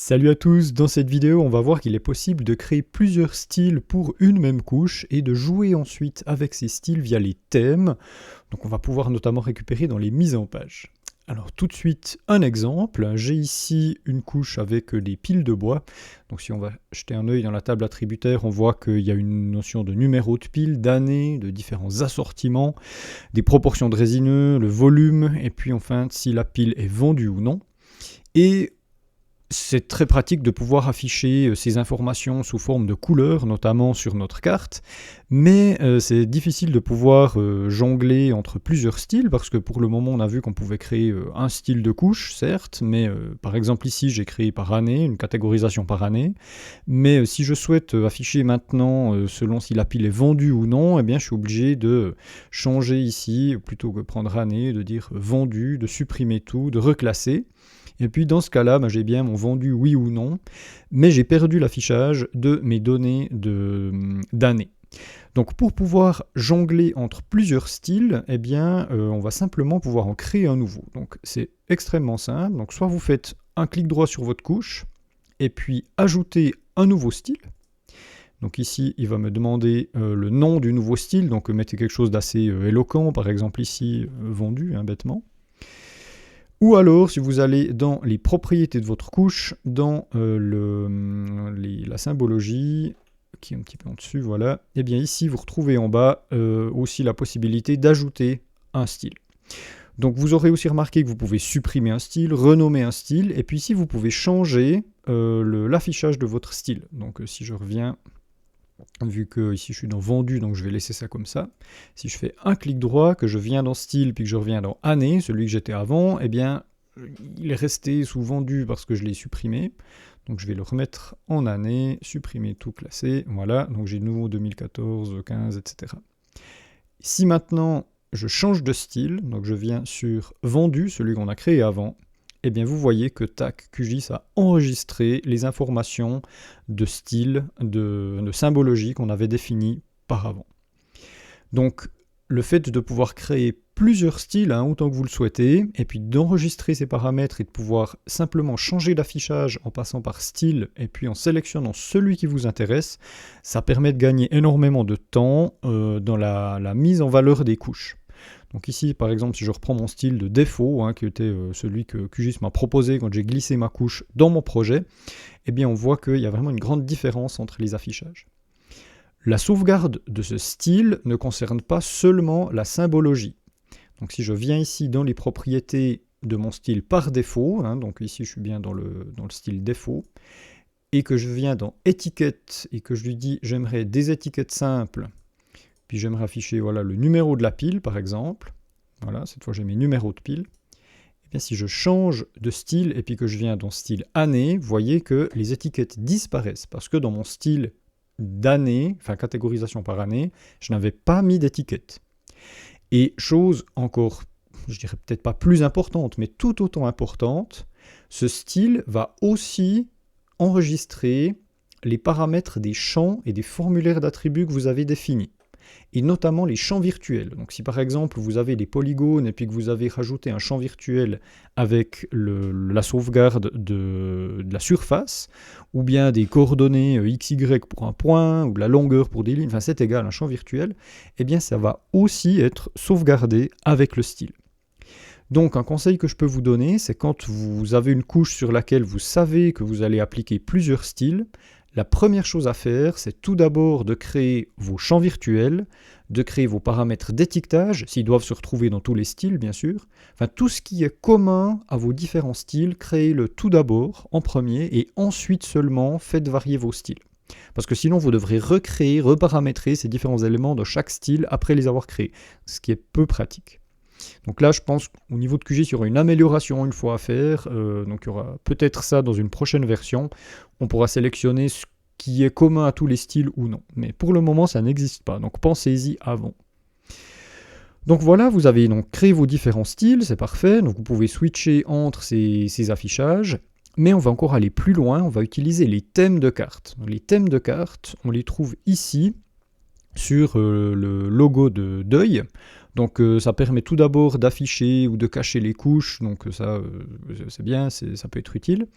Salut à tous, dans cette vidéo on va voir qu'il est possible de créer plusieurs styles pour une même couche et de jouer ensuite avec ces styles via les thèmes. Donc on va pouvoir notamment récupérer dans les mises en page. Alors tout de suite un exemple, j'ai ici une couche avec des piles de bois. Donc si on va jeter un œil dans la table attributaire, on voit qu'il y a une notion de numéro de pile, d'année, de différents assortiments, des proportions de résineux, le volume, et puis enfin si la pile est vendue ou non. Et c'est très pratique de pouvoir afficher ces informations sous forme de couleurs, notamment sur notre carte, mais c'est difficile de pouvoir jongler entre plusieurs styles, parce que pour le moment on a vu qu'on pouvait créer un style de couche, certes, mais par exemple ici j'ai créé par année, une catégorisation par année, mais si je souhaite afficher maintenant selon si la pile est vendue ou non, eh bien je suis obligé de changer ici, plutôt que prendre année, de dire vendu, de supprimer tout, de reclasser. Et puis dans ce cas-là, j'ai bien mon vendu oui ou non, mais j'ai perdu l'affichage de mes données d'année. Donc pour pouvoir jongler entre plusieurs styles, eh bien, on va simplement pouvoir en créer un nouveau. Donc c'est extrêmement simple. Donc soit vous faites un clic droit sur votre couche, et puis ajouter un nouveau style. Donc ici, il va me demander le nom du nouveau style, donc mettez quelque chose d'assez éloquent, par exemple ici, vendu, bêtement. Ou alors, si vous allez dans les propriétés de votre couche, dans la symbologie, qui est un petit peu en dessus, voilà, et bien ici, vous retrouvez en bas aussi la possibilité d'ajouter un style. Donc vous aurez aussi remarqué que vous pouvez supprimer un style, renommer un style, et puis ici, vous pouvez changer l'affichage de votre style. Donc si je reviens, vu que ici je suis dans vendu, donc je vais laisser ça comme ça. Si je fais un clic droit, que je viens dans style, puis que je reviens dans année, celui que j'étais avant, eh bien, il est resté sous vendu parce que je l'ai supprimé. Donc je vais le remettre en année, supprimer tout, classer, voilà. Donc j'ai de nouveau 2014, 15, etc. Si maintenant je change de style, donc je viens sur vendu, celui qu'on a créé avant, eh bien vous voyez que tac, QGIS a enregistré les informations de style, de symbologie qu'on avait définies par avant. Donc le fait de pouvoir créer plusieurs styles autant que vous le souhaitez, et puis d'enregistrer ces paramètres et de pouvoir simplement changer d'affichage en passant par style et puis en sélectionnant celui qui vous intéresse, ça permet de gagner énormément de temps dans la mise en valeur des couches. Donc ici, par exemple, si je reprends mon style de défaut, qui était celui que QGIS m'a proposé quand j'ai glissé ma couche dans mon projet, eh bien on voit qu'il y a vraiment une grande différence entre les affichages. La sauvegarde de ce style ne concerne pas seulement la symbologie. Donc si je viens ici dans les propriétés de mon style par défaut, donc ici je suis bien dans le style défaut, et que je viens dans étiquette et que je lui dis j'aimerais des étiquettes simples, puis j'aimerais afficher voilà, le numéro de la pile, par exemple. Voilà, cette fois j'ai mes numéros de pile. Et bien si je change de style et puis que je viens dans style année, vous voyez que les étiquettes disparaissent. Parce que dans mon style d'année, enfin catégorisation par année, je n'avais pas mis d'étiquette. Et chose encore, je dirais peut-être pas plus importante, mais tout autant importante, ce style va aussi enregistrer les paramètres des champs et des formulaires d'attributs que vous avez définis. Et notamment les champs virtuels. Donc si par exemple vous avez des polygones et puis que vous avez rajouté un champ virtuel avec la sauvegarde de la surface, ou bien des coordonnées XY pour un point, ou de la longueur pour des lignes, enfin c'est égal, un champ virtuel, eh bien ça va aussi être sauvegardé avec le style. Donc un conseil que je peux vous donner, c'est quand vous avez une couche sur laquelle vous savez que vous allez appliquer plusieurs styles, la première chose à faire, c'est tout d'abord de créer vos champs virtuels, de créer vos paramètres d'étiquetage, s'ils doivent se retrouver dans tous les styles, bien sûr. Enfin, tout ce qui est commun à vos différents styles, créez-le tout d'abord, en premier, et ensuite seulement faites varier vos styles. Parce que sinon, vous devrez recréer, reparamétrer ces différents éléments de chaque style après les avoir créés, ce qui est peu pratique. Donc là, je pense qu'au niveau de QGIS, il y aura une amélioration une fois à faire. Donc il y aura peut-être ça dans une prochaine version. On pourra sélectionner ce qui est commun à tous les styles ou non. Mais pour le moment, ça n'existe pas. Donc pensez-y avant. Donc voilà, vous avez donc créé vos différents styles, c'est parfait. Donc vous pouvez switcher entre ces affichages. Mais on va encore aller plus loin. On va utiliser les thèmes de cartes. Les thèmes de cartes, on les trouve ici sur le logo de deuil. Donc ça permet tout d'abord d'afficher ou de cacher les couches, donc ça c'est bien, ça peut être utile.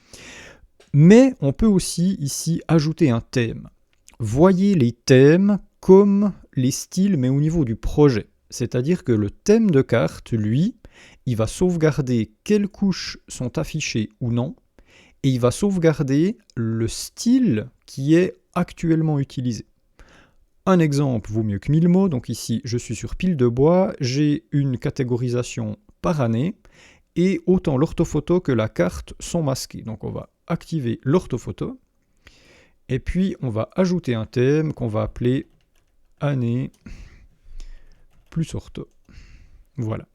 Mais on peut aussi ici ajouter un thème. Voyez les thèmes comme les styles, mais au niveau du projet. C'est-à-dire que le thème de carte, lui, il va sauvegarder quelles couches sont affichées ou non, et il va sauvegarder le style qui est actuellement utilisé. Un exemple vaut mieux que 1000 mots, donc ici je suis sur pile de bois, j'ai une catégorisation par année, et autant l'orthophoto que la carte sont masqués. Donc on va activer l'orthophoto, et puis on va ajouter un thème qu'on va appeler année plus ortho. Voilà.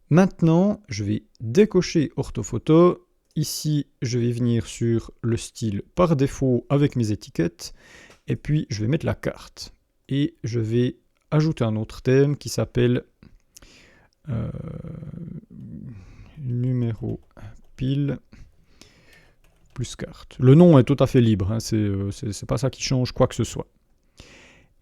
Maintenant, je vais décocher orthophoto. Ici, je vais venir sur le style par défaut avec mes étiquettes, et puis je vais mettre la carte. Et je vais ajouter un autre thème qui s'appelle numéro pile plus carte. Le nom est tout à fait libre, hein, c'est pas ça qui change quoi que ce soit.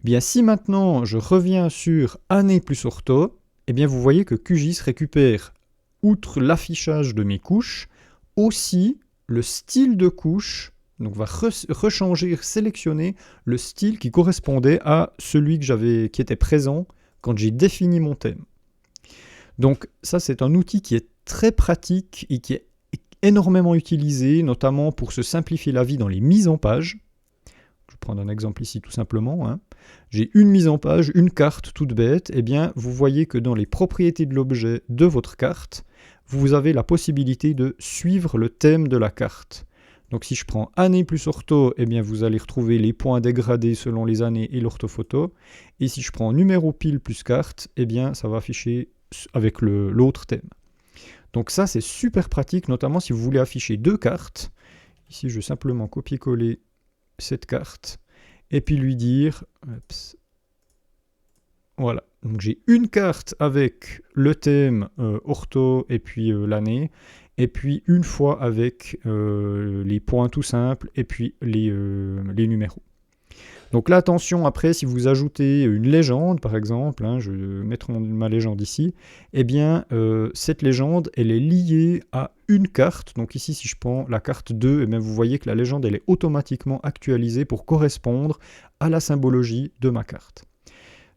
Bien, si maintenant je reviens sur année plus ortho, eh bien vous voyez que QGIS récupère, outre l'affichage de mes couches, aussi le style de couche, donc va rechanger, sélectionner le style qui correspondait à celui qui était présent quand j'ai défini mon thème. Donc ça, c'est un outil qui est très pratique et qui est énormément utilisé, notamment pour se simplifier la vie dans les mises en page. Je vais prendre un exemple ici tout simplement, hein. J'ai une mise en page, une carte toute bête, et bien vous voyez que dans les propriétés de l'objet de votre carte, vous avez la possibilité de suivre le thème de la carte. Donc si je prends année plus ortho, eh bien vous allez retrouver les points dégradés selon les années et l'orthophoto. Et si je prends numéro pile plus carte, eh bien ça va afficher avec l'autre thème. Donc ça c'est super pratique, notamment si vous voulez afficher deux cartes. Ici je vais simplement copier-coller cette carte et puis lui dire, voilà, donc j'ai une carte avec le thème ortho et puis l'année, et puis une fois avec les points tout simples et puis les numéros. Donc là, attention, après, si vous ajoutez une légende, par exemple, hein, je vais mettre ma légende ici, eh bien, cette légende, elle est liée à une carte. Donc ici, si je prends la carte 2, eh bien, vous voyez que la légende, elle est automatiquement actualisée pour correspondre à la symbologie de ma carte.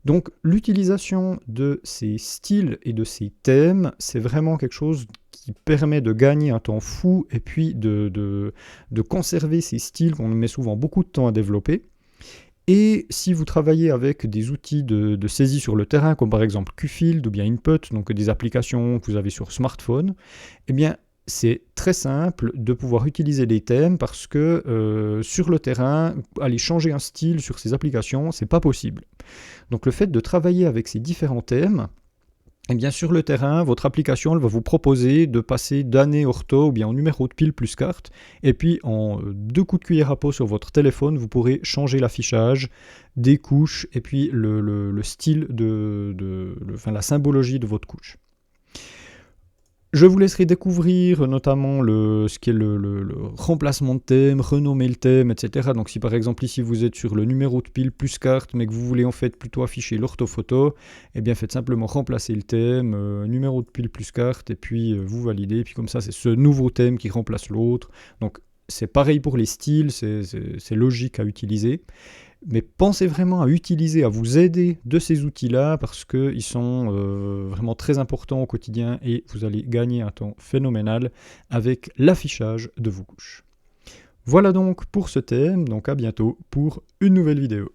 Donc l'utilisation de ces styles et de ces thèmes, c'est vraiment quelque chose qui permet de gagner un temps fou et puis de conserver ces styles qu'on met souvent beaucoup de temps à développer. Et si vous travaillez avec des outils de saisie sur le terrain, comme par exemple QField ou bien Input, donc des applications que vous avez sur smartphone, eh bien c'est très simple de pouvoir utiliser des thèmes parce que sur le terrain, aller changer un style sur ces applications, c'est pas possible. Donc le fait de travailler avec ces différents thèmes, eh bien sur le terrain, votre application elle va vous proposer de passer d'année ortho ou bien en numéro de pile plus carte, et puis en 2 coups de cuillère à peau sur votre téléphone, vous pourrez changer l'affichage des couches et puis le style, la symbologie de votre couche. Je vous laisserai découvrir notamment ce qui est le remplacement de thème, renommer le thème, etc. Donc si par exemple ici vous êtes sur le numéro de pile plus carte, mais que vous voulez en fait plutôt afficher l'orthophoto, eh bien faites simplement remplacer le thème, numéro de pile plus carte, et puis vous validez, et puis comme ça c'est ce nouveau thème qui remplace l'autre. Donc c'est pareil pour les styles, c'est logique à utiliser. Mais pensez vraiment à utiliser, à vous aider de ces outils-là parce qu'ils sont vraiment très importants au quotidien et vous allez gagner un temps phénoménal avec l'affichage de vos couches. Voilà donc pour ce thème, donc à bientôt pour une nouvelle vidéo.